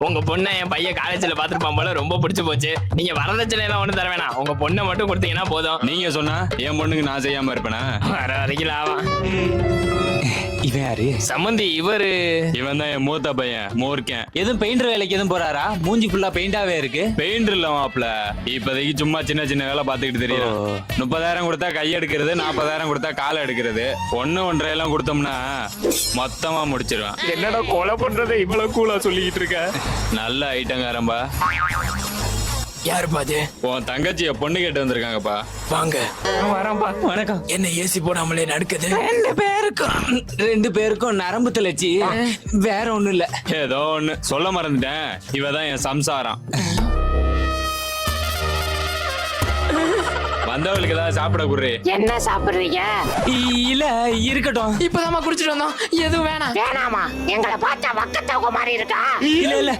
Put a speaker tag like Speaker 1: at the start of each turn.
Speaker 1: உங்க பொண்ணை என் பையன் காலேஜ்ல பாத்துருப்பான் போல, ரொம்ப பிடிச்சு போச்சு. நீங்க வரதட்சணை எல்லாம் ஒண்ணும் தர வேணாம், உங்க பொண்ணை மட்டும் கொடுத்தீங்கன்னா போதும்.
Speaker 2: நீங்க சொன்னா என் பொண்ணுக்கு நான் செய்யாம இருப்பேனா?
Speaker 1: வர வரைக்கும் ஆவான்.
Speaker 3: இவன் யாரு?
Speaker 1: சம்மந்தி இவரு.
Speaker 2: இவன் தான் என் மூத்த பையன் மூர்க்கன்.
Speaker 3: எதுவும் பெயிண்டர் வேலைக்கு எதுவும் போறாரா? மூஞ்சி ஃபுல்லா பெயிண்டாவே இருக்கு.
Speaker 2: பெயிண்டர் இல்ல மாப்ள, இப்போதைக்கு சும்மா சின்ன சின்ன வேலை பாத்துக்கிட்டு தெரியும். 30,000 கொடுத்தா கை எடுக்கிறது, 40,000 கொடுத்தா காலை எடுக்கிறது, 1.5 எல்லாம் கொடுத்தோம்னா மொத்தமா முடிச்சிருவேன்.
Speaker 1: என்னடா கொலை பண்றதை இவ்வளவு கூலா சொல்லிக்கிட்டு இருக்க?
Speaker 2: நல்ல ஐட்டங்காரம்பா.
Speaker 1: யாருப்பா அது?
Speaker 2: உன் தங்கச்சிய பொண்ணு கேட்டு வந்திருக்காங்கப்பா.
Speaker 1: வாங்க. வரேன்ப்பா.
Speaker 3: வணக்கம்.
Speaker 1: என்ன ஏசி போடாமலே நடக்குது?
Speaker 3: 2 பேருக்கும் நரம்பு தளர்ச்சி, வேற ஒண்ணும் இல்ல.
Speaker 2: ஏதோ ஒண்ணு சொல்ல மறந்துட்டேன், இவதான் என் சம்சாரம். வந்தவளுக்கு ஏதாவது சாப்பிட குடுறி.
Speaker 4: என்ன சாப்பிடுறீங்க?
Speaker 3: இல்ல இருக்கட்டும்.
Speaker 1: இப்பதான் குடிச்சிட்டு வந்தோம், எதுவும் வேணாம்.
Speaker 4: வேணாமா? எங்களை பார்த்தா வக்கத்தவங்க மாதிரி இருக்கா?
Speaker 3: இல்ல